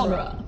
genre.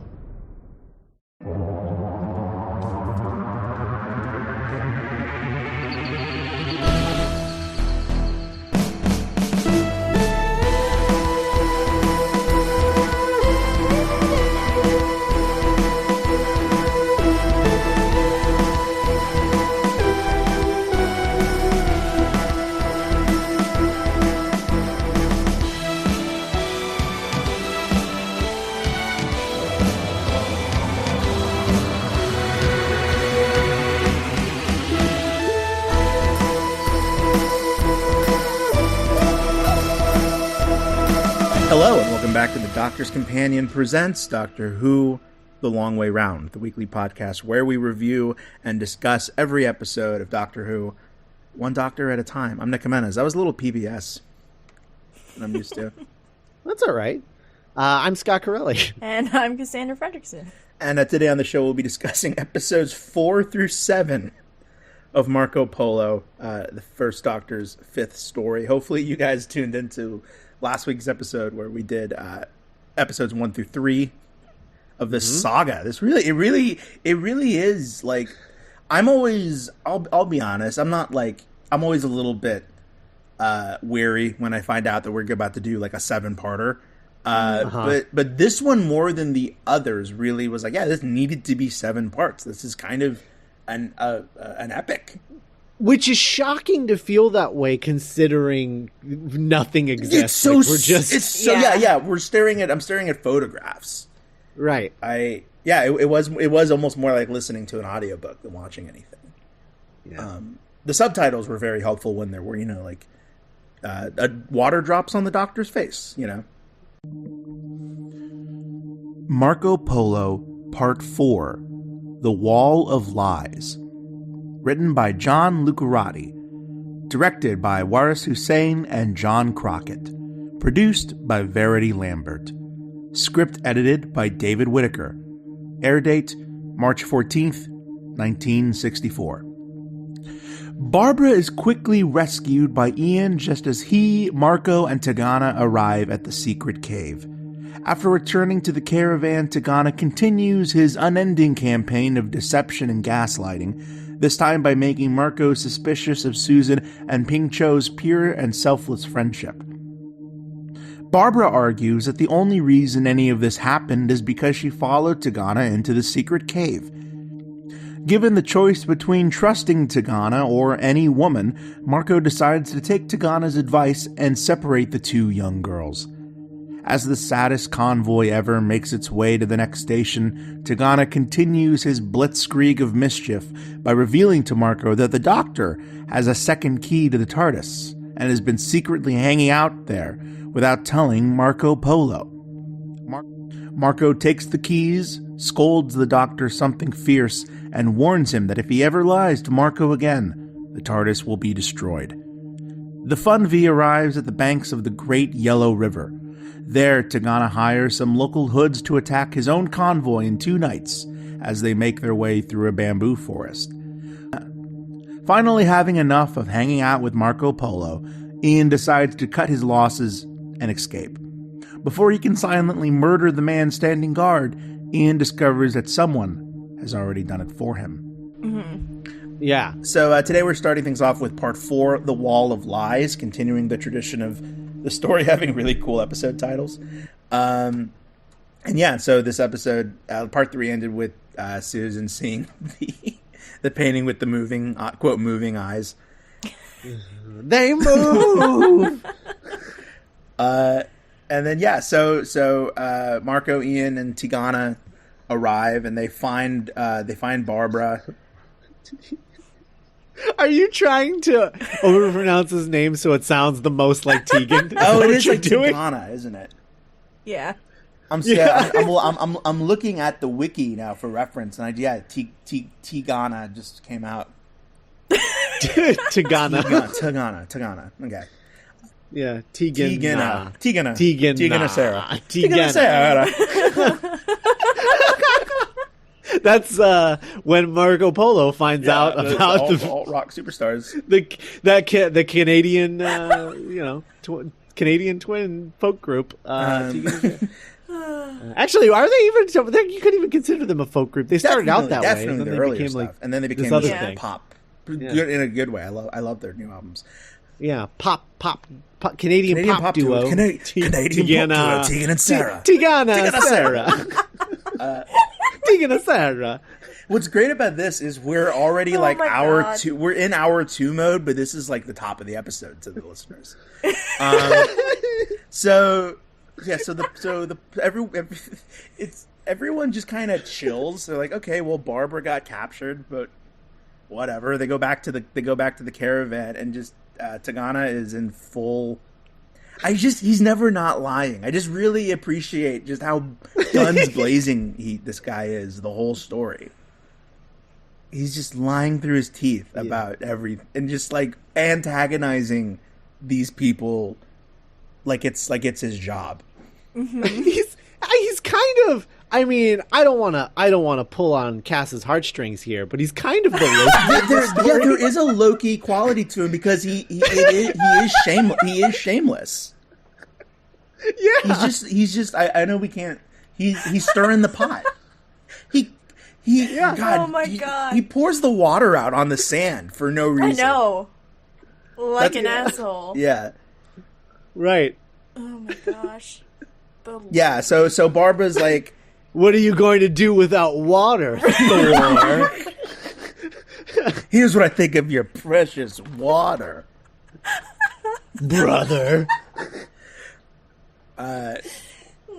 Hello, and welcome back to the Doctor's Companion presents Doctor Who The Long Way Round, the weekly podcast where we review and discuss every episode of Doctor Who, one doctor at a time. I'm Nick Jimenez. That was a little PBS that I'm used to. That's all right. I'm Scott Corelli. And I'm Cassandra Fredrickson. And today on the show we'll be discussing episodes 4 through 7 of Marco Polo, the first Doctor's fifth story. Hopefully you guys tuned into last week's episode where we did episodes 1 through 3 of this saga. This really is like, I'll be honest, I'm always a little bit weary when I find out that we're about to do like a 7-parter. But this one more than the others really was like, yeah, this needed to be 7 parts. This is kind of an epic. Which is shocking to feel that way, considering nothing exists. It's so, I'm staring at photographs. Right. It was almost more like listening to an audiobook than watching anything. Yeah. The subtitles were very helpful when there were, water drops on the Doctor's face, Marco Polo, Part 4, The Wall of Lies. Written by John Lucarati. Directed by Waris Hussein and John Crockett. Produced by Verity Lambert. Script edited by David Whitaker. Air date March 14th, 1964. Barbara is quickly rescued by Ian just as he, Marco, and Tegana arrive at the secret cave. After returning to the caravan, Tegana continues his unending campaign of deception and gaslighting, this time by making Marco suspicious of Susan and Ping Cho's pure and selfless friendship. Barbara argues that the only reason any of this happened is because she followed Tegana into the secret cave. Given the choice between trusting Tegana or any woman, Marco decides to take Tegana's advice and separate the two young girls. As the saddest convoy ever makes its way to the next station, Tegana continues his blitzkrieg of mischief by revealing to Marco that the Doctor has a second key to the TARDIS and has been secretly hanging out there without telling Marco Polo. Marco takes the keys, scolds the Doctor something fierce, and warns him that if he ever lies to Marco again, the TARDIS will be destroyed. The Fun V arrives at the banks of the Great Yellow River. There, Tegana hires some local hoods to attack his own convoy in 2 nights as they make their way through a bamboo forest. Finally having enough of hanging out with Marco Polo, Ian decides to cut his losses and escape. Before he can silently murder the man standing guard, Ian discovers that someone has already done it for him. Mm-hmm. Yeah. So today we're starting things off with Part 4, The Wall of Lies, continuing the tradition of the story having really cool episode titles. So this episode, Part 3 ended with Susan seeing the painting with the moving, quote, moving eyes. They move! And then, so Marco, Ian, and Tegana arrive, and they find Barbara. Are you trying to overpronounce his name so it sounds the most like Tegan? Oh, it is like Tegana, isn't it? Yeah. I'm looking at the wiki now for reference, and Tegana just came out. Tegana. Okay. Yeah, Tegana. Sarah. That's when Marco Polo finds out about the alt rock superstars. The Canadian, Canadian twin folk group. Actually, are they even? You couldn't even consider them a folk group. They started out that way, definitely and the then they earlier became stuff, like and then they became this other just thing. pop, Yeah. good in a good way. I love their new albums. Yeah, pop, Canadian pop duo, Canadian pop duo, Tegan and Sarah. Tegana Sarah. Tegana Sarah. What's great about this is we're already Oh like my hour God. 2. We're in hour 2 mode, but this is like the top of the episode to the listeners. So everyone just kind of chills. They're like, okay, well, Barbara got captured, but whatever. They go back to the caravan, and just Tegana is in full. He's never not lying. I just really appreciate just how guns blazing this guy is the whole story. He's just lying through his teeth about everything, and just like antagonizing these people like it's his job. Mm-hmm. He's kind of. I mean, I don't want to pull on Cass's heartstrings here, but he's kind of the Loki. There is a Loki quality to him because he is shameless. Yeah, he's just. I know we can't. He's stirring the pot. God, oh my God. He pours the water out on the sand for no reason. I know. Like an asshole. Yeah. Right. Oh my gosh. Yeah. So Barbara's like, what are you going to do without water, Thor? Here's what I think of your precious water, brother.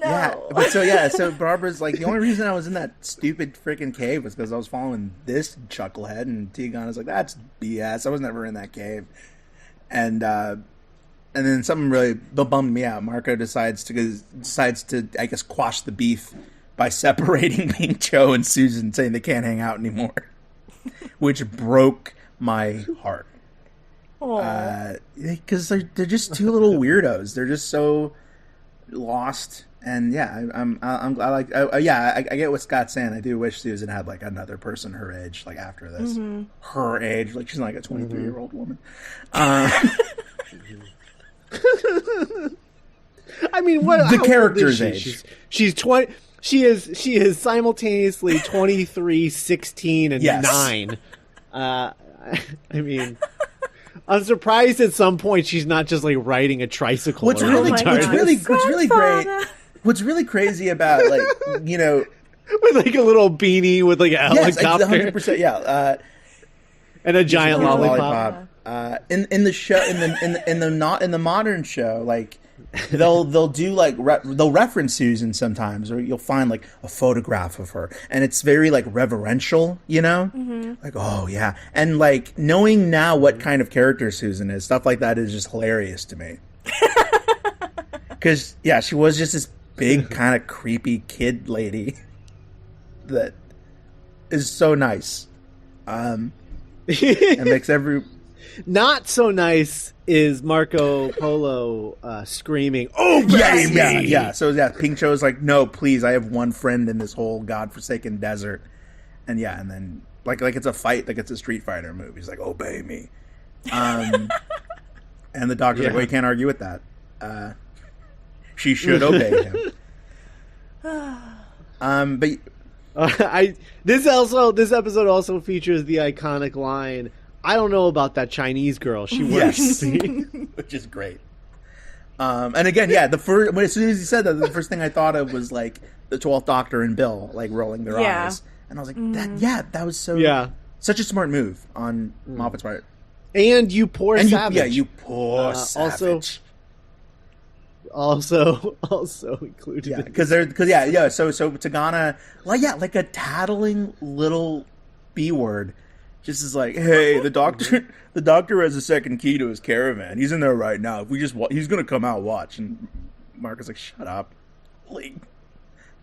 No. Yeah, so Barbara's like, the only reason I was in that stupid freaking cave was because I was following this chucklehead, and Tegana's like, that's BS. I was never in that cave. And then something really bummed me out. Marco decides to I guess quash the beef by separating Ming Cho and Susan, saying they can't hang out anymore, which broke my heart. Because they're just two little weirdos. They're just so lost. And yeah, I get what Scott's saying. I do wish Susan had like another person her age, like after this, her age, like she's not like a 23-year-old woman. I mean, what the character's age? She's 20. She is simultaneously 23, 16, and 9. I mean, I'm surprised at some point she's not just like riding a tricycle. What's really crazy about, like, you know, with like a little beanie with like a helicopter, 100%, yeah, and a giant lollipop. In the show, in the modern show, like they'll do like they'll reference Susan sometimes, or you'll find like a photograph of her, and it's very like reverential, you know, like, oh yeah, and like knowing now what kind of character Susan is, stuff like that is just hilarious to me. Because yeah, she was just this big kind of creepy kid lady that is so nice, and makes every. Not so nice is Marco Polo screaming, "Oh, baby!" Yeah. So yeah, Ping Cho's like, "No, please, I have one friend in this whole godforsaken desert," and then like it's a fight, like it's a Street Fighter movie. He's like, "Obey me," and the doctor's like, "Well, you can't argue with that. She should obey him." But this episode also features the iconic line, "I don't know about that Chinese girl. She works," which is great. And again, yeah, as soon as he said that, the first thing I thought of was like the 12th Doctor and Bill, like rolling their eyes, and I was like, that was such a smart move on Moffat's part. And you poor savage. You poor savage. Also included. Yeah, So Tegana, like a tattling little B word. Just is like, hey, the doctor has a second key to his caravan. He's in there right now. If we just, he's gonna come out, watch. And Mark is like, shut up, like,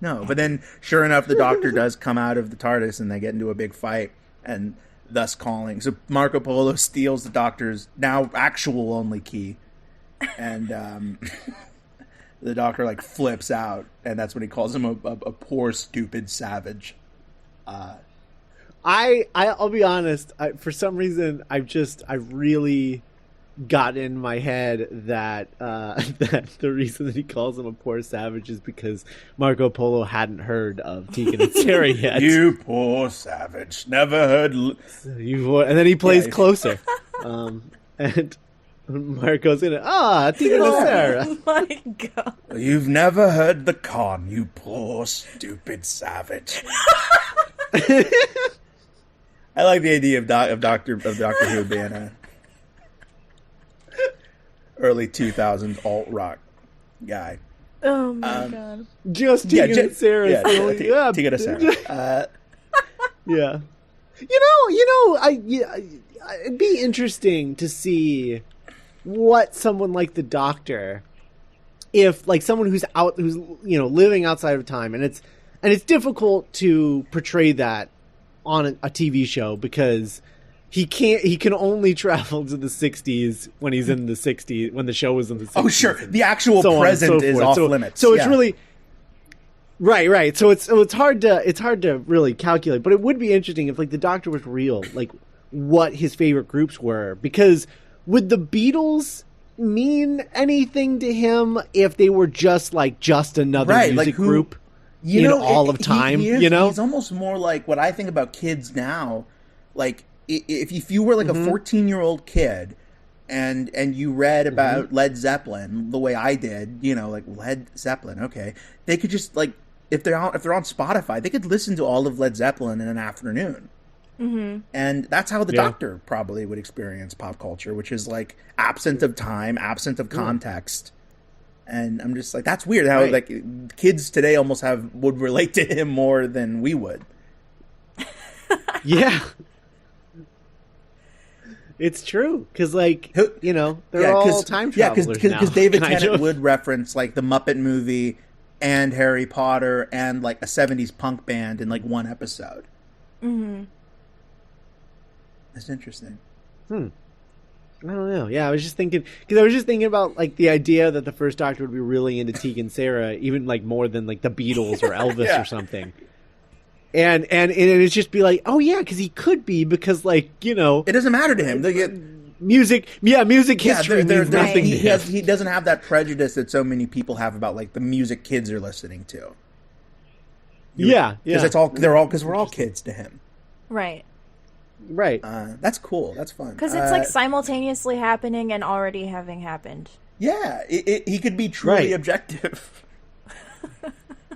no. But then, sure enough, the doctor does come out of the TARDIS, and they get into a big fight, and thus calling. So Marco Polo steals the doctor's now actual only key, and the doctor like flips out, and that's when he calls him a poor, stupid savage. I'll be honest. For some reason, I really got in my head that that the reason that he calls him a poor savage is because Marco Polo hadn't heard of Tegan and Sarah yet. You poor savage, never heard. And then he plays closer, and Marco's in it. Tegan and Sarah. Oh my god! You've never heard the Khan, you poor stupid savage. I like the idea of Doctor Who being a early 2000s alt rock guy. Oh my god! Just Tegan and Sarah. Tegan and Sarah. Yeah. It'd be interesting to see what someone like the Doctor, if like someone who's living outside of time, and it's difficult to portray that on a TV show because he can only travel to the 60s when he's in the 60s, when the show was in the 60s. Oh sure, the actual present is off limits. So it's really right. So it's hard to really calculate, but it would be interesting if like the Doctor was real, like what his favorite groups were, because would the Beatles mean anything to him if they were just another music group? All of time, he's almost more like what I think about kids now. Like if you were like a 14-year-old kid and you read about Led Zeppelin the way I did, like Led Zeppelin, okay, they could just like if they're on Spotify, they could listen to all of Led Zeppelin in an afternoon. Mm-hmm. And that's how the Doctor probably would experience pop culture, which is like absent of time, absent of context. And I'm just like, that's weird how like kids today almost would relate to him more than we would. Yeah. It's true. Because they're all time travelers now. Because David Tennant would reference like the Muppet movie and Harry Potter and like a 70s punk band in like one episode. Mm-hmm. That's interesting. I don't know. Yeah, I was just thinking about like the idea that the first Doctor would be really into Tegan Sarah, even like more than like the Beatles or Elvis or something. And it'd just be like, oh yeah, because he could be, because like it doesn't matter to him. Music history means nothing to him. He doesn't have that prejudice that so many people have about like the music kids are listening to. Because we're all kids to him. Right. Right. That's cool. That's fun. Because it's like simultaneously happening and already having happened. Yeah, he could be truly objective.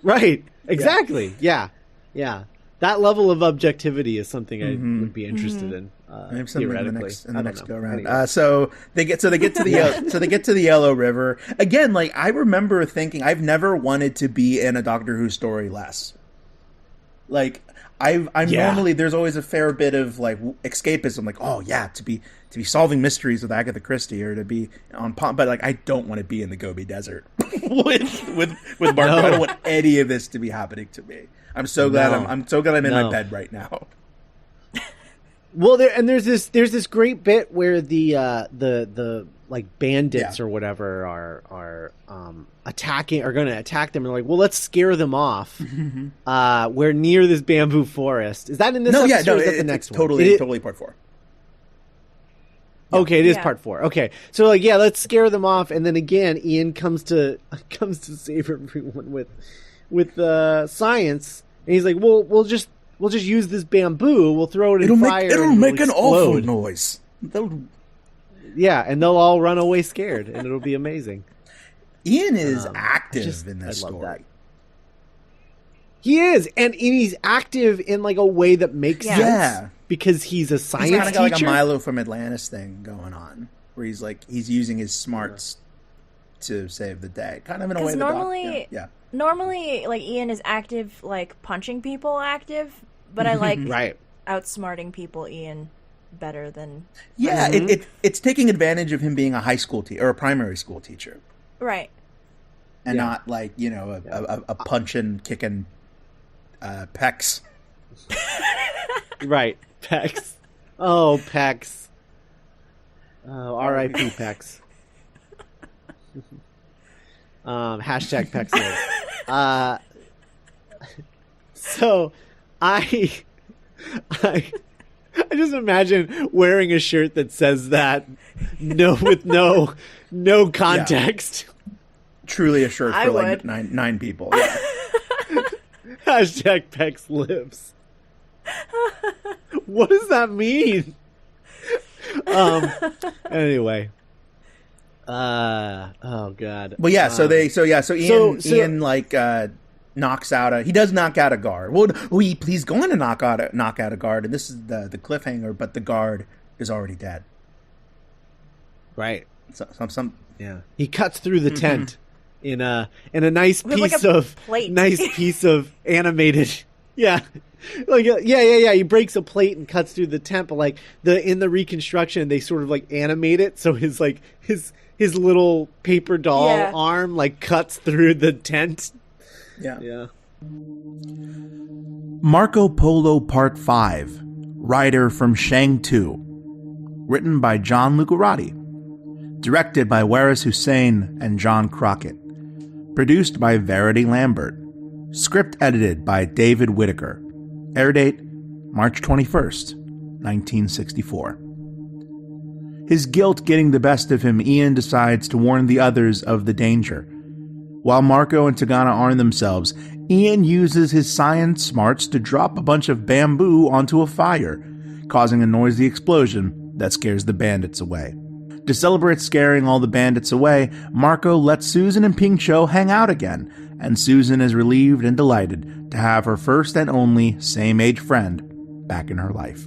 Right. Exactly. Yeah. That level of objectivity is something I would be interested in. Theoretically, in the next go around. Anyway. So they get to the Yellow River again. Like I remember thinking, I've never wanted to be in a Doctor Who story less. Like. I'm normally, there's always a fair bit of like escapism, like, oh yeah, to be solving mysteries with Agatha Christie or to be on pop, but like I don't want to be in the Gobi Desert with Marco. No. I don't want any of this to be happening to me. I'm so glad I'm in my bed right now. Well, there's this great bit where the like bandits or whatever are going to attack them, and like, well, let's scare them off. We're near this bamboo forest. Is that in this episode? Or is that the next one? Totally part 4. Okay, it is part 4. Okay, so like, yeah, let's scare them off, and then again, Ian comes to save everyone with science, and he's like, well, we'll just use this bamboo. We'll throw it in fire. It'll make an awful noise. Yeah, and they'll all run away scared, and it'll be amazing. Ian is active in this story. That. He is, and he's active in like a way that makes sense because he's a science teacher. He's kind of got like a Milo from Atlantis thing going on, where he's using his smarts to save the day, kind of in a way. Normally, like Ian is active, like punching people, but I like outsmarting people. Ian better than it's taking advantage of him being a high school teacher or a primary school teacher, right? And not like a punching, kicking pecs. Right, pecs. Oh, pecs. Oh, R.I.P. pecs. Hashtag pecs. So I I just imagine wearing a shirt that says that, with no context. Yeah. Truly a shirt I for would. like nine people. Yeah. Hashtag Pex lives. What does that mean? Anyway. Oh god. Well, yeah. So Ian like knocks out he does knock out a guard. Well, he's going to knock out a guard, and this is the cliffhanger. But the guard is already dead. Right. So, yeah. He cuts through the tent in a nice piece of animated. Yeah. Like yeah. He breaks a plate and cuts through the tent, but like in the reconstruction, they sort of like animate it so his little paper doll arm like cuts through the tent. Yeah. Marco Polo Part 5, Rider from Shang 2, written by John Lucarotti, directed by Waris Hussein and John Crockett, produced by Verity Lambert, script edited by David Whitaker, air date March 21st, 1964. His guilt getting the best of him, Ian decides to warn the others of the danger. While Marco and Tegana arm themselves, Ian uses his science smarts to drop a bunch of bamboo onto a fire, causing a noisy explosion that scares the bandits away. To celebrate scaring all the bandits away, Marco lets Susan and Ping Cho hang out again, and Susan is relieved and delighted to have her first and only same-age friend back in her life.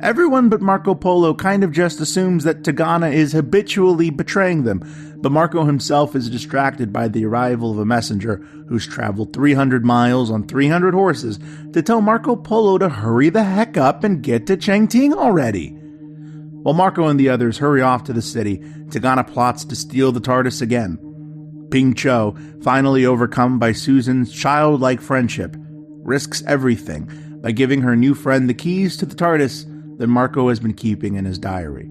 Everyone but Marco Polo kind of just assumes that Tegana is habitually betraying them, but Marco himself is distracted by the arrival of a messenger who's traveled 300 miles on 300 horses to tell Marco Polo to hurry the heck up and get to Changting already. While Marco and the others hurry off to the city, Tegana plots to steal the TARDIS again. Ping Cho, finally overcome by Susan's childlike friendship, risks everything by giving her new friend the keys to the TARDIS that Marco has been keeping in his diary.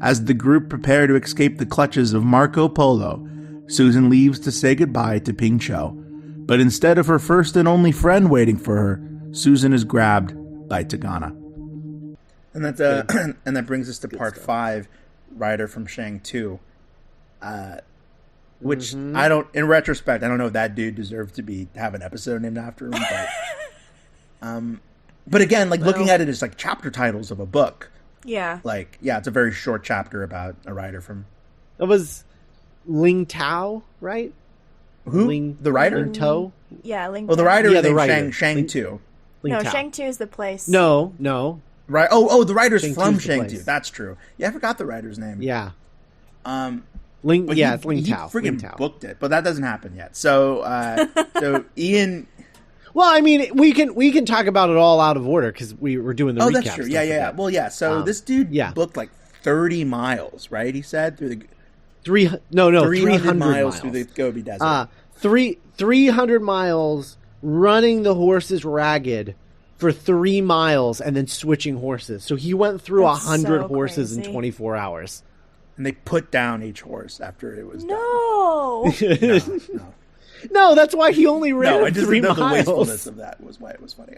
As the group prepare to escape the clutches of Marco Polo, Susan leaves to say goodbye to Ping Cho, but instead of her first and only friend waiting for her, Susan is grabbed by Tegana. And that brings us to Part 5, Rider from Shang 2. Which I don't, in retrospect, I don't know if that dude deserved to have an episode named after him, but again, looking at it as like chapter titles of a book. Yeah. It's a very short chapter about a rider from. That was Ling Tao, right? Who? The writer? Ling Tao? Yeah, Ling Tao. Well, the writer is named Shang 2. No, Shang 2 is the place. No. Right. Oh, the writer's from Shang 2. That's true. Yeah, I forgot the writer's name. Yeah. It's Ling Tao. He freaking booked it, but that doesn't happen yet. So Ian. Well, I mean, we can talk about it all out of order because we were doing the recap. Oh, that's true. Yeah. Well, yeah. So this dude booked 30 miles, right? He said through the 300 miles through the Gobi Desert. 300 miles running the horses ragged for 3 miles and then switching horses. So he went through 100 horses in 24 hours. And they put down each horse after it was done. No. No, that's why he only ran 3 miles. The wastefulness of that was why it was funny.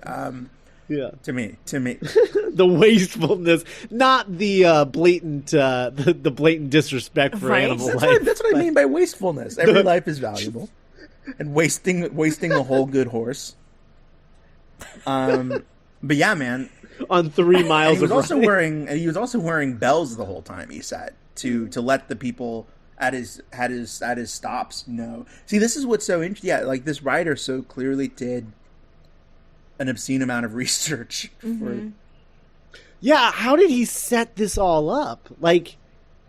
Yeah, to me, the wastefulness, not the blatant, the blatant disrespect for animal life. That's what I mean by wastefulness. Every life is valuable, and wasting a whole good horse. But yeah, man, on 3 miles. He was also wearing bells the whole time. He said to let the people at his stops know. See, this is what's so interesting. Yeah, this writer so clearly did an obscene amount of research. Yeah, how did he set this all up?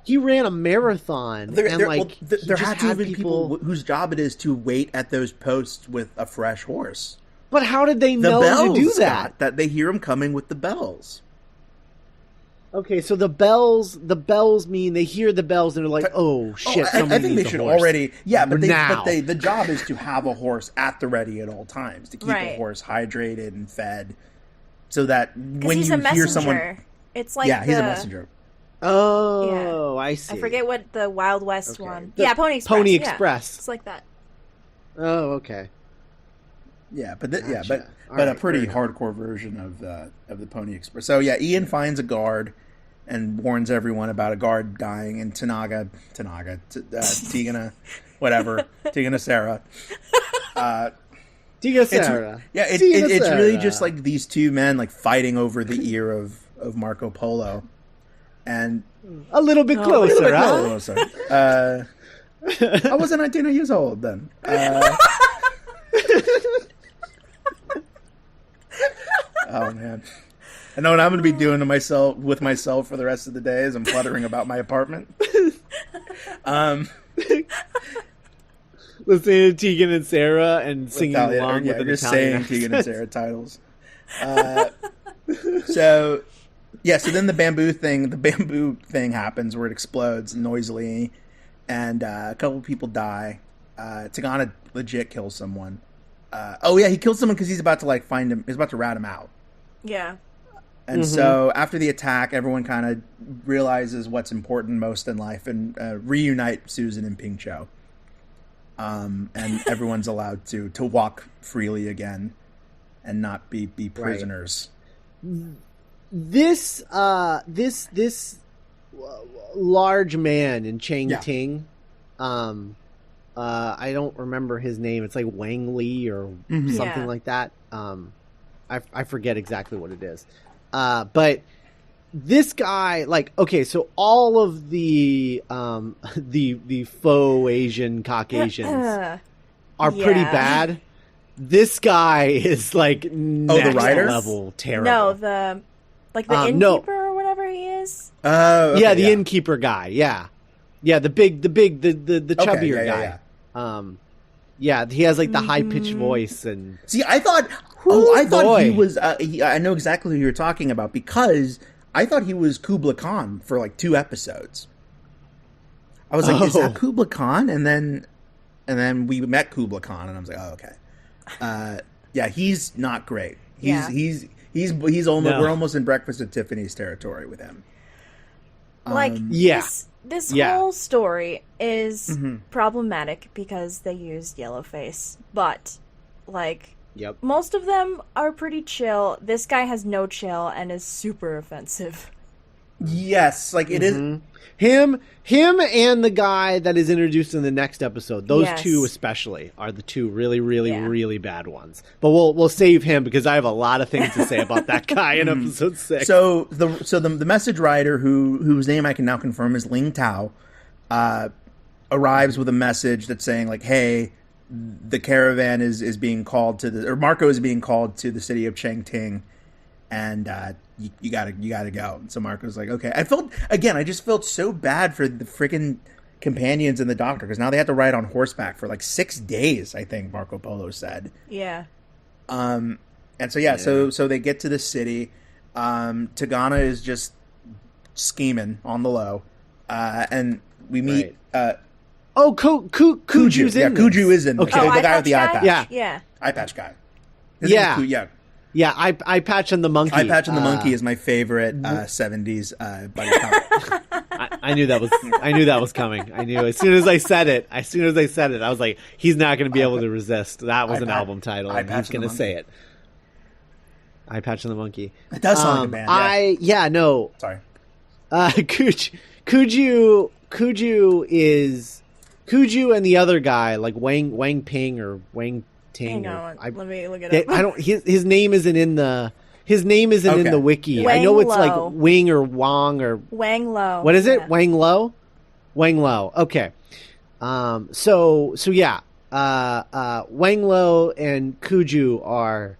He ran a marathon. There had to have been people whose job it is to wait at those posts with a fresh horse. But how did they know to do that? Scott, that they hear him coming with the bells. Okay, so the bells mean they hear the bells and they're like, "Oh shit!" I think they should already. Yeah, but the job is to have a horse at the ready at all times to keep a horse hydrated and fed, so that when you hear someone, it's like he's a messenger. Oh, yeah. I see. I forget what the Wild West one. Pony Express. Pony Express. Yeah, it's like that. Oh, okay. but a pretty hardcore version of the Pony Express. So yeah, Ian finds a guard and warns everyone about a guard dying, and Tegana, whatever, Tegana Sarah. It's really just like these two men like fighting over the ear of Marco Polo, and a little bit closer. I wasn't 19 years old then. Oh man. I know what I'm going to be doing with myself for the rest of the day is I'm fluttering about my apartment. Listening to Tegan and Sarah and singing along with the just Italian saying Tegan and Sarah titles. So then the bamboo thing happens where it explodes noisily, and a couple people die. Tegana legit kills someone. He kills someone because he's about to find him. He's about to rat him out. Yeah. And so after the attack, everyone kind of realizes what's important most in life and reunite Susan and Ping Cho. And everyone's allowed to walk freely again and not be prisoners. Right. This large man in Changting, I don't remember his name. It's like Wang Li or something like that. I forget exactly what it is. But this guy, so all of the faux Asian Caucasians are pretty bad. This guy is next the writer level terrible. No, the innkeeper or whatever he is. The innkeeper guy. Yeah, the chubbier guy. Yeah. He has the high pitched voice and. See, I thought he was. I know exactly who you're talking about because I thought he was Kublai Khan for 2 episodes. I was like, is that Kublai Khan? And then we met Kublai Khan, and I was like, oh, okay. He's not great. He's almost we're almost in Breakfast at Tiffany's territory with him. This whole story is problematic because they used yellowface, but most of them are pretty chill. This guy has no chill and is super offensive. Yes, it is him and the guy that is introduced in the next episode. Those two especially are the two really, really, really bad ones. But we'll save him because I have a lot of things to say about that guy in episode 6. So the message writer whose name I can now confirm is Ling Tao arrives with a message that's saying hey, the caravan is being called Marco is being called to the city of Changting, and you gotta go. And so Marco's like, okay. I just felt so bad for the freaking companions and the doctor because now they have to ride on horseback for 6 days. I think Marco Polo said. Yeah. And so so they get to the city. Tegana is just scheming on the low, and we meet. Kuju's in this. Kuju is in this. Okay. The guy with the eye patch. Yeah. Eye patch guy. Yeah, Eye Patch and the Monkey. Eye Patch and the Monkey is my favorite 70s buddy cop. I knew that was coming. I knew as soon as I said it, I was like, he's not going to be able to resist. That was an album title, and he's going to say it. Eye Patch and the Monkey. It does sound like a band. Sorry. Kuju and the other guy, Wang Ping or Wang Ting. Hang on, let me look it up. His name isn't in the in the wiki. Wang I know it's Lo. Wing or Wong or Wang Lo. What is it? Wang Lo. Wang Lo. Okay. Wang Lo and Kuju are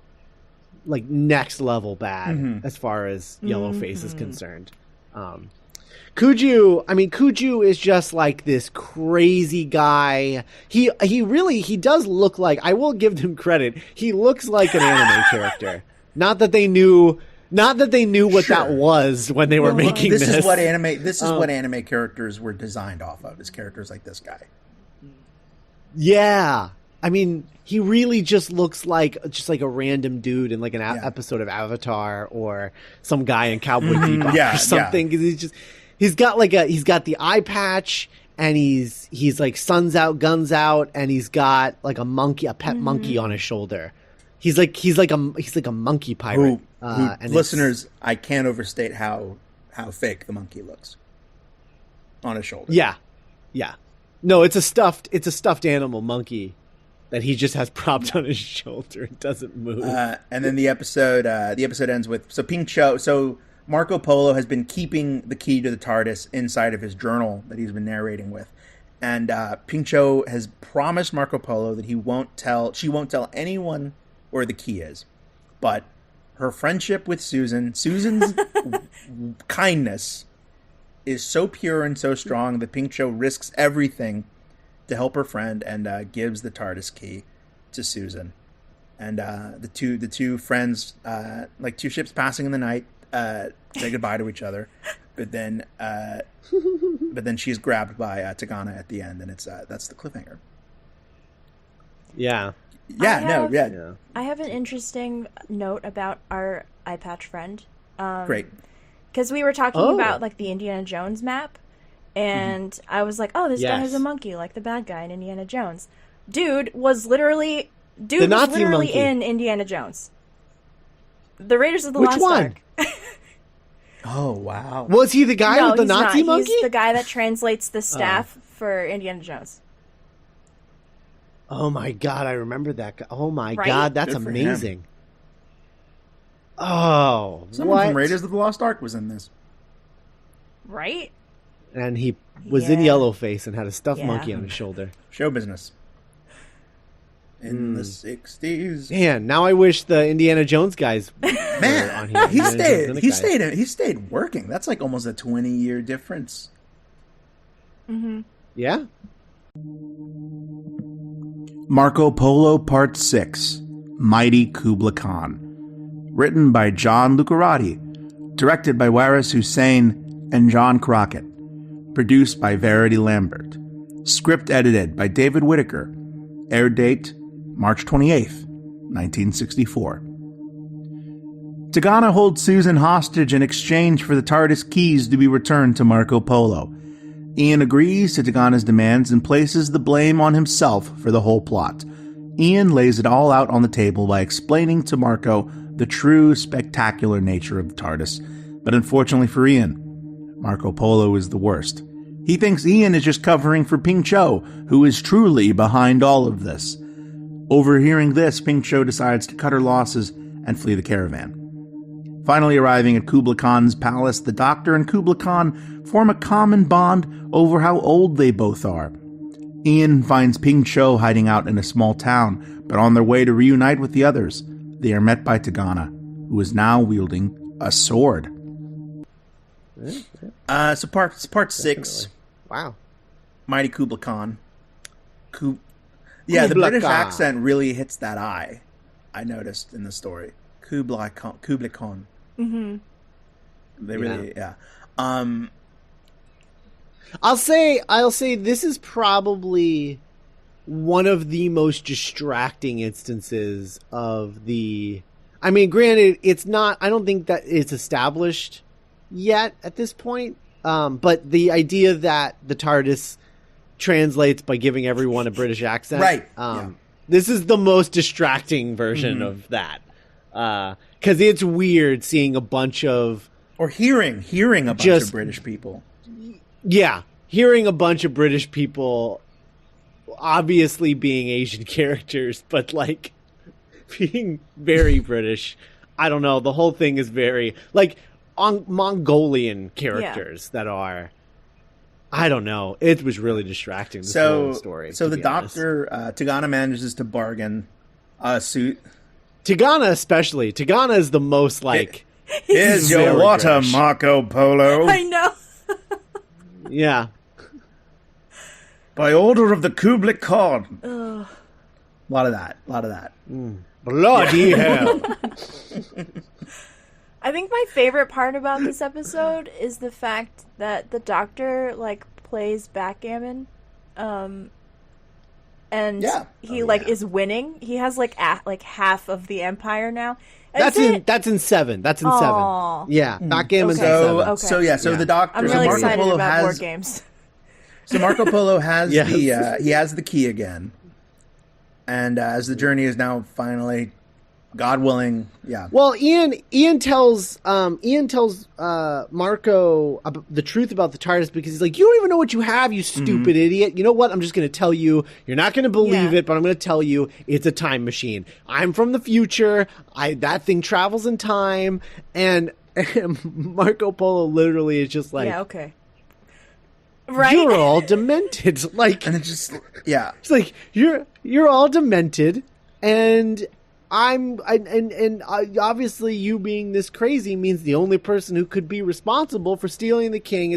next level bad as far as Yellowface is concerned. Kuju is just this crazy guy. He does look like, I will give him credit, he looks like an anime character. Not that they knew what that was when they were making this. This is what anime characters were designed off of, is characters like this guy. Yeah. He really just looks like a random dude in an episode of Avatar or some guy in Cowboy Bebop or something. Yeah. He's got the eye patch, and he's suns out, guns out, and he's got a monkey, a pet monkey on his shoulder. He's like a monkey pirate. And listeners, I can't overstate how fake the monkey looks on his shoulder. Yeah. No, it's a stuffed animal monkey that he just has propped on his shoulder. It doesn't move. And then the episode ends with Ping Cho. So Marco Polo has been keeping the key to the TARDIS inside of his journal that he's been narrating with, and Ping Cho has promised Marco Polo that she won't tell anyone where the key is, but her friendship with Susan's kindness is so pure and so strong that Ping Cho risks everything to help her friend and gives the TARDIS key to Susan. And the two friends, like two ships passing in the night, say goodbye to each other. But then she's grabbed by Tegana at the end, and that's the cliffhanger. Yeah. I have an interesting note about our eye patch friend. Great. Because we were talking about like the Indiana Jones map, and I was like, "Oh, this guy has a monkey, like the bad guy in Indiana Jones." Dude was literally in Indiana Jones. The Raiders of the Lost Ark. Oh wow! Was he the guy with the Nazi monkey? He's the guy that translates the staff for Indiana Jones. Oh my god, I remember that guy. Oh my god, that's amazing. Oh, someone from Raiders of the Lost Ark was in this, right? And he was in Yellowface and had a stuffed monkey on his shoulder. Show business in the 60s. Man, now I wish the Indiana Jones guys were on here. He stayed working. That's like almost a 20-year difference. Mm-hmm. Yeah. Marco Polo Part 6, Mighty Kublai Khan. Written by John Lucarati. Directed by Waris Hussein and John Crockett. Produced by Verity Lambert. Script edited by David Whitaker. Air date March 28th, 1964. Tegana holds Susan hostage in exchange for the TARDIS keys to be returned to Marco Polo. Ian agrees to Tegana's demands and places the blame on himself for the whole plot. Ian lays it all out on the table by explaining to Marco the true spectacular nature of the TARDIS, but unfortunately for Ian, Marco Polo is the worst. He thinks Ian is just covering for Ping Cho, who is truly behind all of this. Overhearing this, Ping Cho decides to cut her losses and flee the caravan. Finally arriving at Kublai Khan's palace, the Doctor and Kublai Khan form a common bond over how old they both are. Ian finds Ping Cho hiding out in a small town, but on their way to reunite with the others, they are met by Tegana, who is now wielding a sword. So part 6. Wow. Mighty Kublai Khan. The British accent really hits that eye, I noticed in the story. Kublai Khan. Mm-hmm. They really, I'll say this is probably one of the most distracting instances of the... I mean, granted, it's not... I don't think that it's established yet at this point, but the idea that the TARDIS translates by giving everyone a British accent... Right. This is the most distracting version of that. Because it's weird seeing a bunch of... Or hearing a bunch of British people. Yeah, hearing a bunch of British people obviously being Asian characters, but like being very British. I don't know. The whole thing is very like Mongolian characters that are. I don't know. It was really distracting. This whole story. So the Doctor Tegana manages to bargain a suit. Tegana especially. Tegana is the most like. Here's your water, British. Marco Polo. I know. Yeah. By order of the Kublai Khan. A lot of that. Bloody hell. I think my favorite part about this episode is the fact that the Doctor like plays backgammon, and he is winning. He has like half of the empire now. That's in 7. That's in 7. Yeah, backgammon's in 7. Okay. So the Doctor. I'm really Marco excited Polo about has board games. So Marco Polo has he has the key again, and as the journey is now finally God willing, yeah. Well, Ian tells Marco the truth about the TARDIS because he's like, you don't even know what you have, you stupid idiot. You know what? I'm just going to tell you. You're not going to believe it, but I'm going to tell you it's a time machine. I'm from the future. That thing travels in time, and Marco Polo literally is just like, yeah, okay. Right? You're all demented. Like, and it's just, yeah. It's like, you're all demented, and obviously you being this crazy means the only person who could be responsible for stealing the key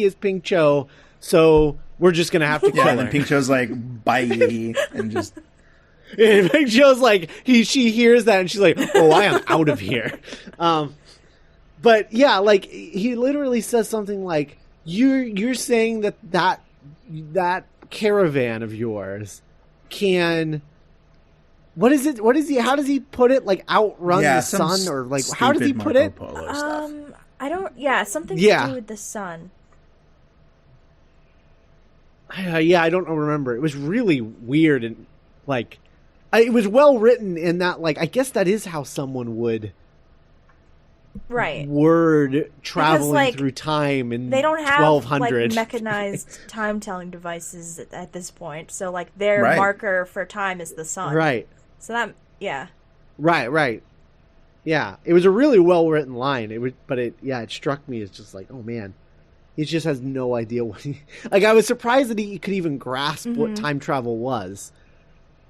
is Ping Cho. So we're just gonna have to kill her. And then Ping Cho's like, bye, and just. And Ping Cho's like, she hears that and she's like, oh, I am out of here. But yeah, like he literally says something like, you're saying that caravan of yours can. What is it? How does he put it? Like outrun the sun, or like how does he put it? I don't. Yeah, something to do with the sun. I don't remember. It was really weird and like it was well written in that. Like I guess that is how someone would word traveling through time in they don't have 1200 like mechanized time telling devices at this point. So like their marker for time is the sun. Right. So that, yeah. Right. Yeah, it was a really well-written line. It struck me as just like, oh man, he just has no idea what he... Like, I was surprised that he could even grasp what time travel was.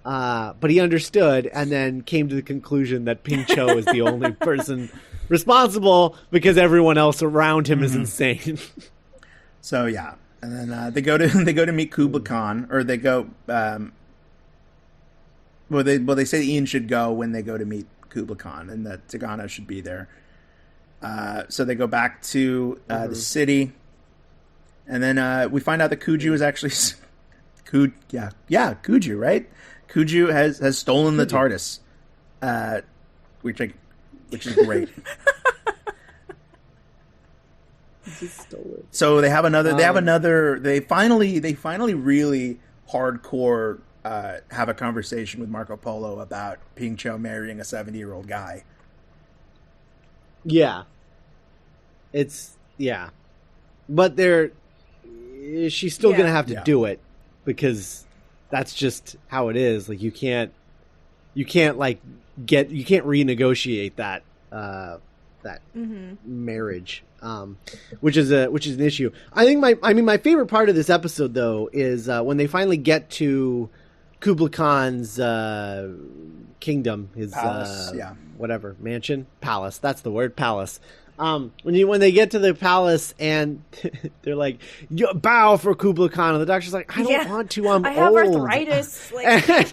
But he understood and then came to the conclusion that Ping Cho is the only person responsible because everyone else around him is insane. So, yeah. And then they go to meet Kublai Khan, or they go... Well, they say Ian should go when they go to meet Kublai Khan, and that Tegana should be there. So they go back to the city, and then we find out that Kuju is actually Kuju, right? Kuju has stolen the TARDIS, which is great. So they have another. They finally really hardcore. Have a conversation with Marco Polo about Ping Cho marrying a 70-year-old guy. Yeah. But she's still going to have to do it because that's just how it is. Like you can't renegotiate that marriage. Which is an issue. I think my favorite part of this episode though is when they finally get to Kublai Khan's kingdom, his palace, mansion, palace. That's the word, palace. When they get to the palace and they're like, bow for Kublai Khan, and the doctor's like, I don't want to. I have arthritis. Like...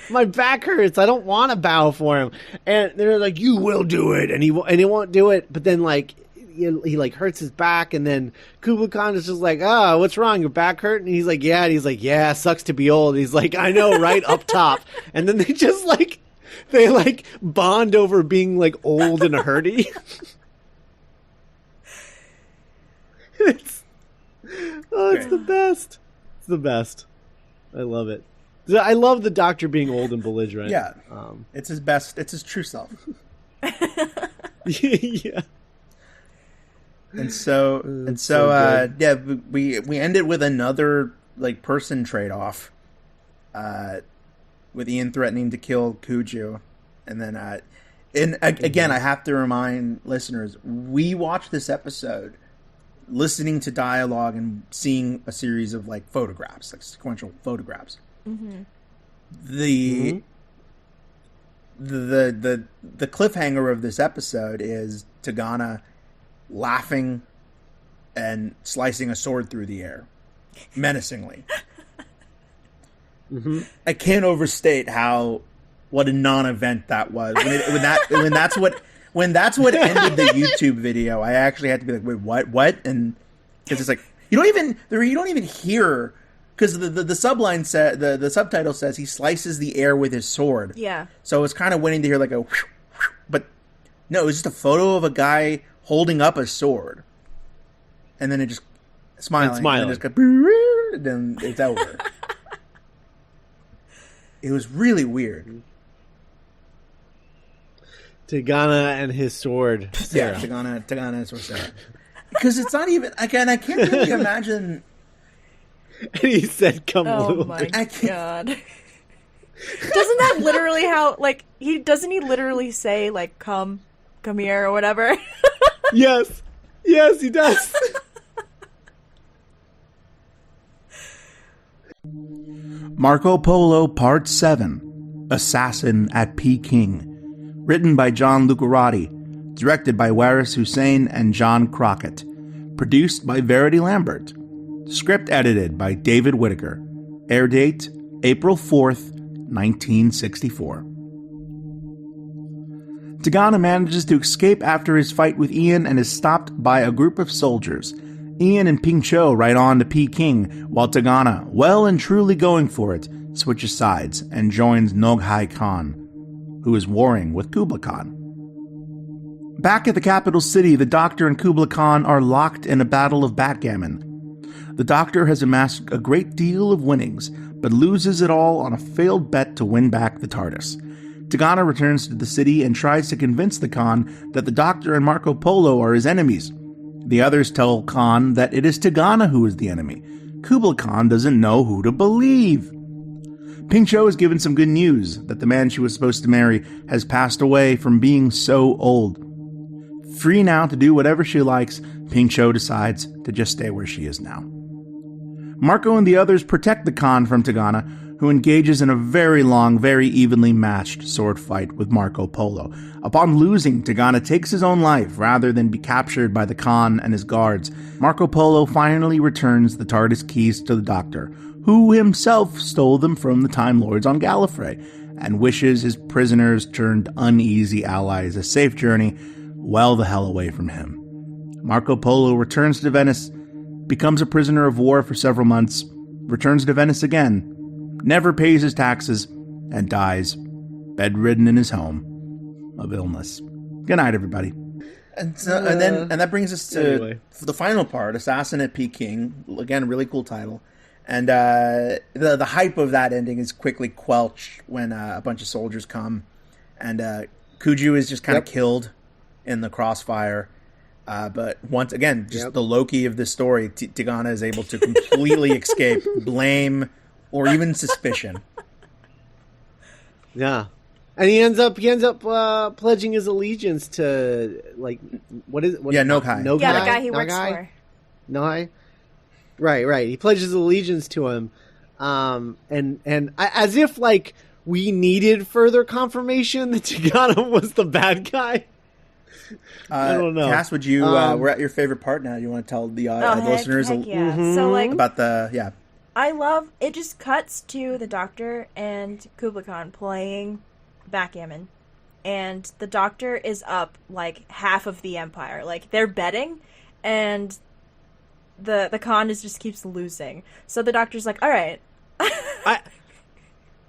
my back hurts. I don't want to bow for him. And they're like, you will do it, and he won't do it. But then like he like hurts his back, and then Kublai Khan is just like, oh, what's wrong? Your back hurt? And he's like, yeah. And he's like, yeah, sucks to be old. And he's like, I know, right? Up top. And then they just like bond over being like old and hurty. It's the best. It's the best. I love it. I love the Doctor being old and belligerent. Yeah, it's his best. It's his true self. Yeah. And so we ended with another like person trade off, with Ian threatening to kill Kuju, and then again I have to remind listeners, we watched this episode listening to dialogue and seeing a series of like photographs, like sequential photographs. Mm-hmm. The cliffhanger of this episode is Tegana laughing and slicing a sword through the air menacingly. Mm-hmm. I can't overstate what a non-event that was. When that's what ended the YouTube video, I actually had to be like, wait, what? And because it's like you don't even hear, because the subline said the subtitle says he slices the air with his sword. Yeah. So it's kind of waiting to hear like a whew, whew, but no, it was just a photo of a guy holding up a sword, and then it just smiling. And just go, and then it's over. It was really weird. Tegana and his sword. Sarah. Yeah, Tegana and his sword. Sarah. Because it's not even... Again, I can't really imagine... And he said, "Come, Luke." Oh my god! Doesn't that literally how? Like doesn't he literally say like "come here" or whatever? Yes, he does. Marco Polo Part 7: Assassin at Peking. Written by John Lucarotti. Directed by Waris Hussein and John Crockett. Produced by Verity Lambert. Script edited by David Whitaker. Air date April 4th, 1964. Tegana manages to escape after his fight with Ian and is stopped by a group of soldiers. Ian and Ping Cho ride on to Peking, while Tegana, well and truly going for it, switches sides and joins Kublai Khan, who is warring with Kublai Khan. Back at the capital city, the Doctor and Kublai Khan are locked in a battle of backgammon. The Doctor has amassed a great deal of winnings, but loses it all on a failed bet to win back the TARDIS. Tegana returns to the city and tries to convince the Khan that the Doctor and Marco Polo are his enemies. The others tell Khan that it is Tegana who is the enemy. Kublai Khan doesn't know who to believe. Ping Cho is given some good news that the man she was supposed to marry has passed away from being so old. Free now to do whatever she likes, Ping Cho decides to just stay where she is now. Marco and the others protect the Khan from Tegana, who engages in a very long, very evenly matched sword fight with Marco Polo. Upon losing, Tegana takes his own life rather than be captured by the Khan and his guards. Marco Polo finally returns the TARDIS keys to the Doctor, who himself stole them from the Time Lords on Gallifrey, and wishes his prisoners turned uneasy allies a safe journey well the hell away from him. Marco Polo returns to Venice, becomes a prisoner of war for several months, returns to Venice again, never pays his taxes, and dies, bedridden in his home, of illness. Good night, everybody. And that brings us to the final part, Assassin at Peking. Again, really cool title. And the hype of that ending is quickly quelched when a bunch of soldiers come, and Kuju is just kind of killed in the crossfire. But once again, just the Loki of this story, Tegana is able to completely escape blame or even suspicion. Yeah, and he ends up pledging his allegiance to Nogai. Nogai? Yeah, the guy he works for. Nogai. Right. He pledges allegiance to him, and as if like we needed further confirmation that Tegana was the bad guy. I don't know. Cass, would you? We're at your favorite part now. You want to tell the listeners heck yeah. So like about the I love it. Just cuts to the Doctor and Kublai Khan playing backgammon, and the Doctor is up like half of the Empire. Like they're betting, and the Khan just keeps losing. So the Doctor's like, all right.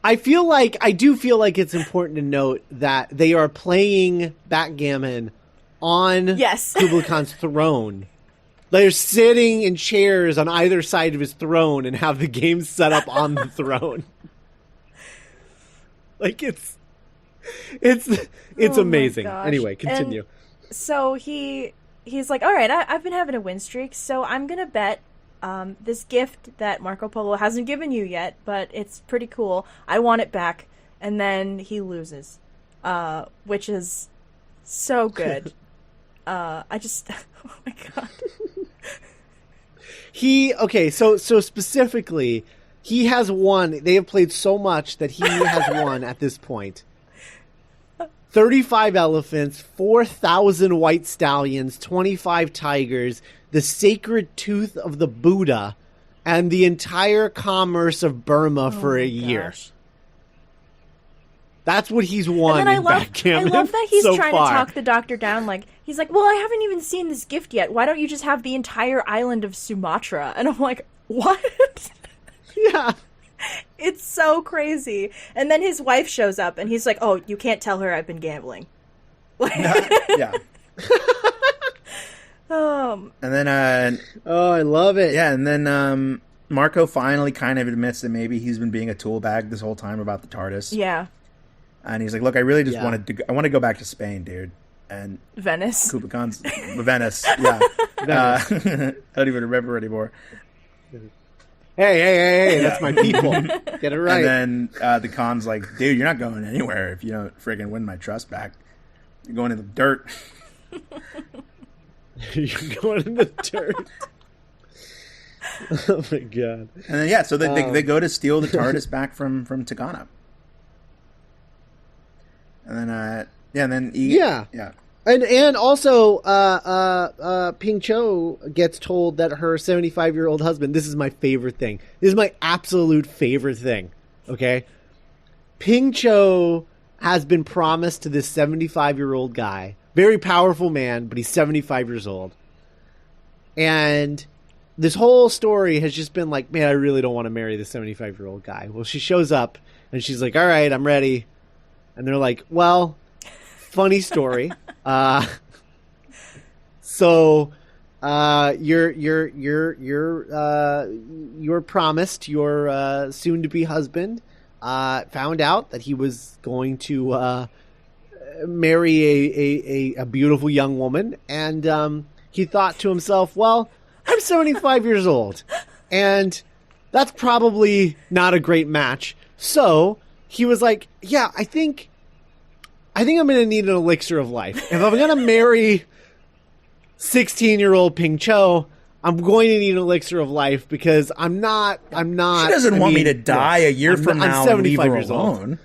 I do feel like it's important to note that they are playing backgammon on Kublai Khan's throne. They're sitting in chairs on either side of his throne and have the game set up on the throne. Like it's amazing. Anyway, continue. And so he's like, all right, I've been having a win streak, so I'm gonna bet this gift that Marco Polo hasn't given you yet, but it's pretty cool. I want it back. And then he loses, which is so good. Oh my god. So specifically, he has won. They have played so much that he has won at this point. 35 elephants, 4,000 white stallions, 25 tigers, the sacred tooth of the Buddha, and the entire commerce of Burma for a year. That's what he's won. And then I love that he's so trying far. to talk the Doctor down. Like he's like, "Well, I haven't even seen this gift yet. Why don't you just have the entire island of Sumatra?" And I'm like, "What?" Yeah, it's so crazy. And then his wife shows up, and he's like, "Oh, you can't tell her I've been gambling." Yeah. And then I love it. Yeah, and then Marco finally kind of admits that maybe he's been being a tool bag this whole time about the TARDIS. Yeah. And he's like, look, I really just I want to go back to Spain, dude. And Venice. Kublai Khan's Venice, yeah. Venice. I don't even remember anymore. Hey, that's my people. Get it right. And then the Khan's like, dude, you're not going anywhere if you don't friggin' win my trust back. You're going in the dirt. You're going in the dirt. Oh my god. And then so they go to steal the TARDIS back from Tegana. And then And also Ping Cho gets told that her 75-year-old husband, this is my favorite thing. This is my absolute favorite thing. Okay? Ping Cho has been promised to this 75-year-old guy. Very powerful man, but he's 75 years old. And this whole story has just been like, man, I really don't want to marry this 75-year-old guy. Well, she shows up and she's like, all right, I'm ready. And they're like, well, funny story. So you're promised your soon-to-be husband found out that he was going to marry a beautiful young woman, and he thought to himself, well, I'm 75 years old, and that's probably not a great match. So he was like, yeah, I think I'm going to need an elixir of life. If I'm going to marry 16-year-old Ping Cho, I'm going to need an elixir of life because I'm not. She doesn't want me to die a year from now and leave her alone.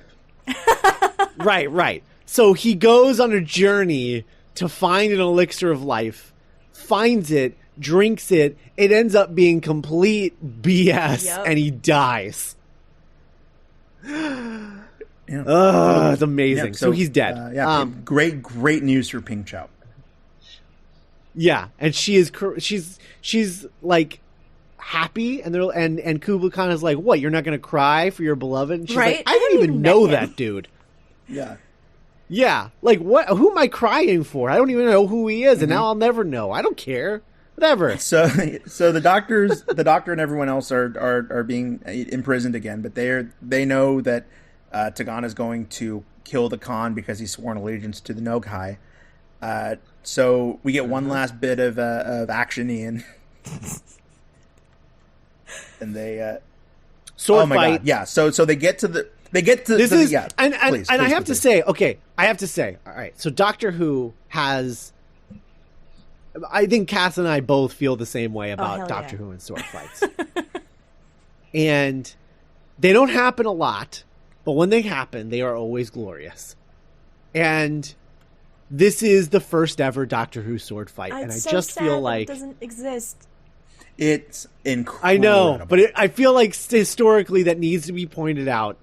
Right. So he goes on a journey to find an elixir of life, finds it, drinks it. It ends up being complete BS, and he dies. It's amazing. Yep, so he's dead. Great news for Ping Cho. Yeah, and she's like happy, and Kublai Khan is like, "What? You're not going to cry for your beloved?" And she's like, "I didn't even know that dude." Yeah. Like, what? Who am I crying for? I don't even know who he is, and now I'll never know. I don't care. Whatever. So the doctor and everyone else are being imprisoned again, but they know that Tegana is going to kill the Khan because he's sworn allegiance to the Nogai. So we get one last bit of action, Ian. And they sword fight. God. Yeah. So they get to the please, I have to say, all right. So Doctor Who has, I think Cass and I both feel the same way about Doctor Who and sword fights. And they don't happen a lot, but when they happen, they are always glorious. And this is the first ever Doctor Who sword fight, and I just feel like it doesn't exist. It's incredible. I know, but I feel like historically that needs to be pointed out.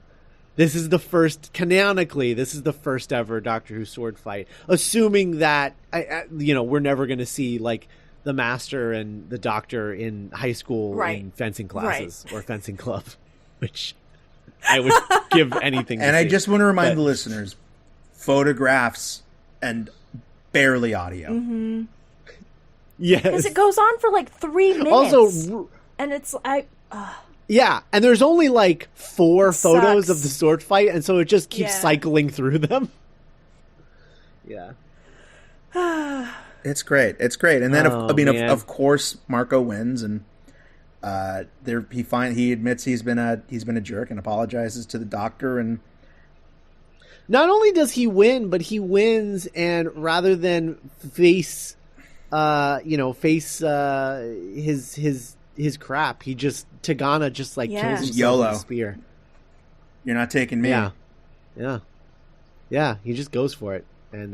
This is the first, canonically, this is the first ever Doctor Who sword fight. Assuming that, we're never going to see, like, the Master and the Doctor in high school in fencing classes or fencing club, which I would give anything to And see. I just want to remind the listeners, photographs and barely audio. Mm-hmm. Yes. Because it goes on for, like, 3 minutes. Also, and it's, yeah, and there's only like 4 photos of the sword fight, and so it just keeps cycling through them. Yeah. It's great. And then, of course, Marco wins, and he admits he's been a jerk and apologizes to the Doctor. And not only does he win, but he wins, and rather than face his crap, Tegana just like kills himself YOLO. with a spear. You're not taking me. Yeah. He just goes for it and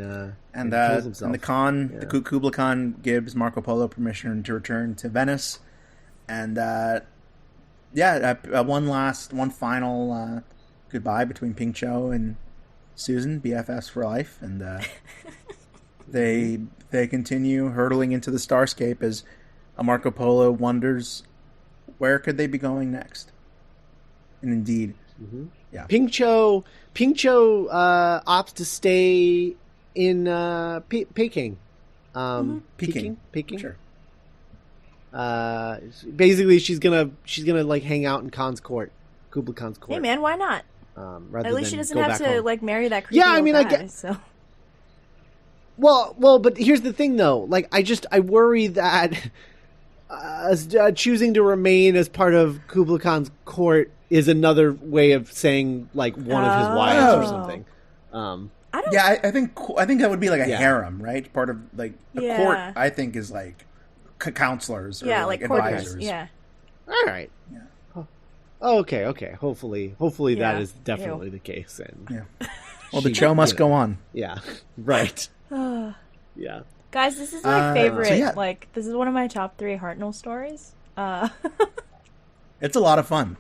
kills himself. And the Khan, the Kublai Khan, gives Marco Polo permission to return to Venice, and one final goodbye between Ping Cho and Susan, BFFs for life, and they continue hurtling into the starscape as Marco Polo wonders where could they be going next. And indeed, Ping Cho opts to stay in Peking. Peking, Peking, sure. Basically, she's gonna like hang out in Khan's court, Kublai Khan's court. Hey man, why not? At least she doesn't have to like marry that creepy guy, so. Well, but here's the thing though. Like, I worry that choosing to remain as part of Kublai Khan's court is another way of saying like one of his wives or something. I think that would be like a harem, right? Part of like the court. I think is like counselors or like advisors. Yeah. All right. Yeah. Oh, okay. Hopefully that is definitely the case. And well, the show must go on. Yeah. Right. Yeah. Guys, this is my favorite. Like, this is one of my top 3 Hartnell stories. It's a lot of fun.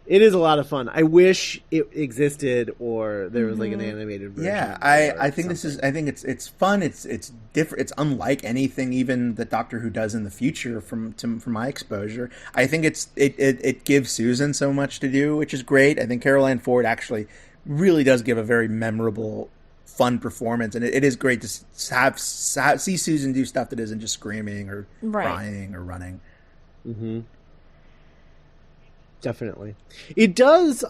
It is a lot of fun. I wish it existed, or there was like an animated version. Yeah, I think this is. I think it's fun. It's different. It's unlike anything even that Doctor Who does in the future from my exposure. I think it gives Susan so much to do, which is great. I think Carol Ann Ford actually really does give a very memorable, fun performance, and it is great to see Susan do stuff that isn't just screaming or crying or running. Mm-hmm. Definitely. It does,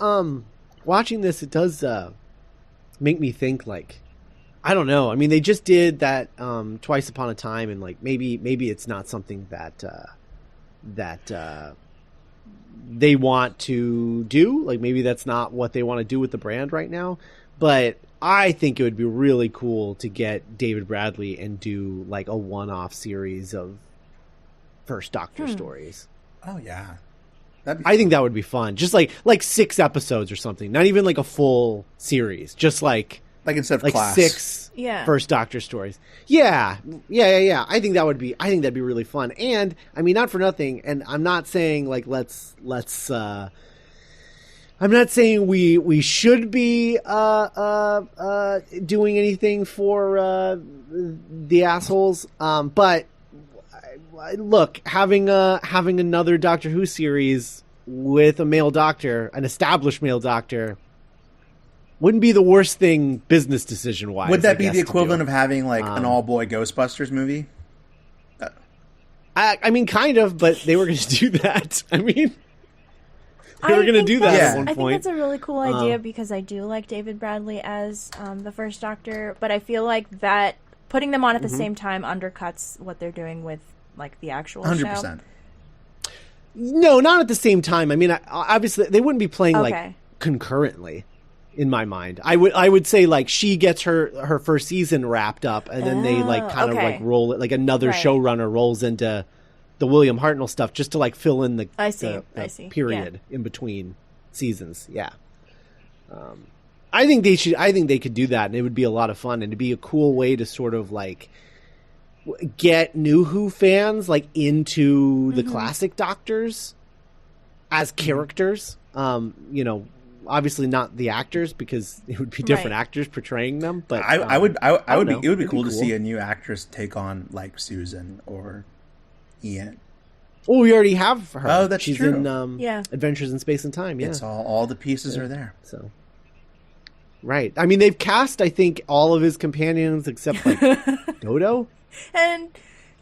watching this, it does make me think, like, I don't know. I mean, they just did that Twice Upon a Time, and like maybe it's not something that they want to do. Like, maybe that's not what they want to do with the brand right now. But I think it would be really cool to get David Bradley and do like a one-off series of First Doctor stories. Oh yeah. I think that would be fun. Just like 6 episodes or something. Not even like a full series. Just like instead of like class. 6 First Doctor stories. Yeah. I think that'd be really fun. And I mean, not for nothing. And I'm not saying like let's. I'm not saying we should be doing anything for the assholes. But look, having another Doctor Who series with a male doctor, an established male doctor, wouldn't be the worst thing business decision wise. Would that be the equivalent of having like an all boy Ghostbusters movie? I mean, kind of, but they were going to do that. I mean, they were going to do that at one point. I think that's a really cool idea because I do like David Bradley as the First Doctor, but I feel like that putting them on at the same time undercuts what they're doing with like the actual 100%. Show. No, not at the same time. I mean, obviously they wouldn't be playing like concurrently. In my mind, I would say like she gets her first season wrapped up, and then they like kind of like roll it like another showrunner rolls into the William Hartnell stuff just to like fill in the period in between seasons. Yeah, I think they should. I think they could do that, and it would be a lot of fun, and it'd be a cool way to sort of like get new Who fans like into the classic Doctors as characters. You know. Obviously not the actors because it would be different actors portraying them. But it would be cool to see a new actress take on like Susan or Ian. Oh, we already have her. Oh, that's She's true. in Adventures in Space and Time. Yeah, it's all the pieces are there. So, right. I mean, they've cast I think all of his companions except like Dodo. And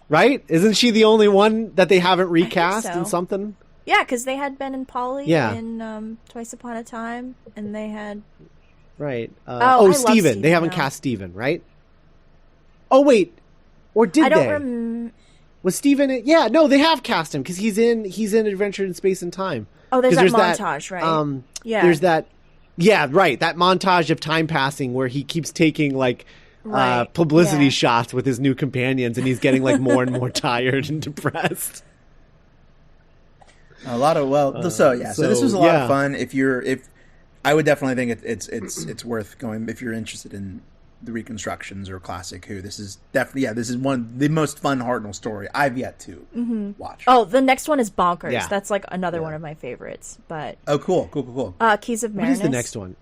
right, isn't she the only one that they haven't recast in something? Yeah, because they had Ben and Polly in Twice Upon a Time, and they had... Right. Steven. They haven't cast Steven, right? Oh, wait. Or did they? Was Steven... Yeah, no, they have cast him, because he's in Adventure in Space and Time. Oh, there's that montage, right? Yeah. There's that... Yeah, right. That montage of time passing where he keeps taking, like... publicity shots with his new companions, and he's getting like more and more tired and depressed. A lot of so this was a lot of fun. If I would definitely think it's worth going if you're interested in the reconstructions or classic Who. This is definitely this is one of the most fun Hartnell story I've yet to watch. Oh, the next one is Bonkers. Yeah. That's like another one of my favorites. But cool. Keys of Marinus. What is the next one?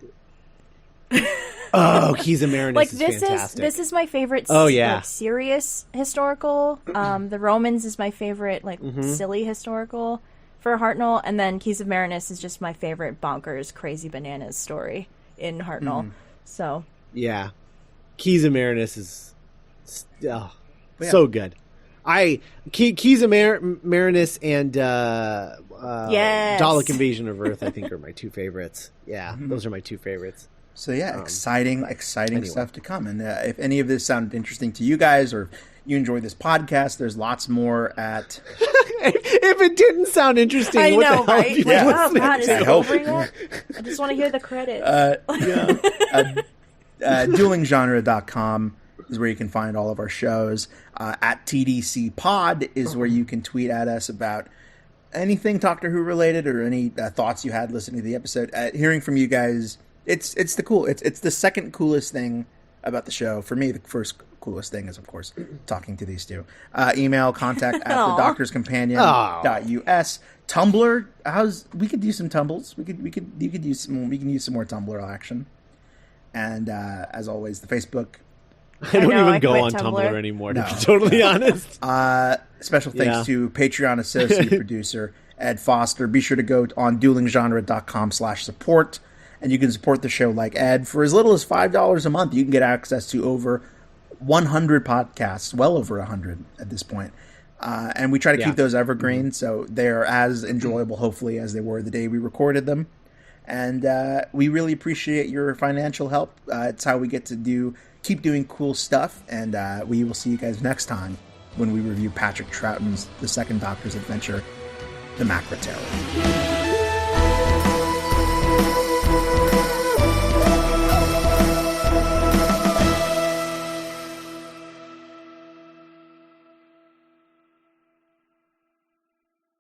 Oh, Keys of Marinus like, is fantastic. This is my favorite like, serious historical. The Romans is my favorite like silly historical for Hartnell, and then Keys of Marinus is just my favorite bonkers, crazy bananas story in Hartnell. So yeah, Keys of Marinus is so good. Keys of Marinus and yes. Dalek Invasion of Earth, I think, are my two favorites. Yeah, those are my two favorites. So yeah, exciting stuff to come. And if any of this sounded interesting to you guys, or you enjoy this podcast, there's lots more at. If it didn't sound interesting, I what know, the hell right? have you Like, been oh God, is listening it to? over yet? I just want to hear the credits. Duelinggenre.com is where you can find all of our shows. At TDC Pod is where you can tweet at us about anything Doctor Who related, or any thoughts you had listening to the episode. Hearing from you guys, it's the second coolest thing about the show. For me, the first coolest thing is, of course, talking to these two. Email contact at thedoctorscompanion.us. Tumblr, we could use some tumbles. You could use some more Tumblr action. And as always, the Facebook. I don't even go on Tumblr anymore, to be totally honest. Special thanks to Patreon associate producer Ed Foster. Be sure to go on duelinggenre.com/support, and you can support the show like Ed. For as little as $5 a month, you can get access to over 100 podcasts, well over 100 at this point. And we try to keep those evergreen, so they're as enjoyable, hopefully, as they were the day we recorded them. And we really appreciate your financial help. It's how we get to keep doing cool stuff. And we will see you guys next time when we review Patrick Troughton's The Second Doctor's Adventure, The Macra Terror.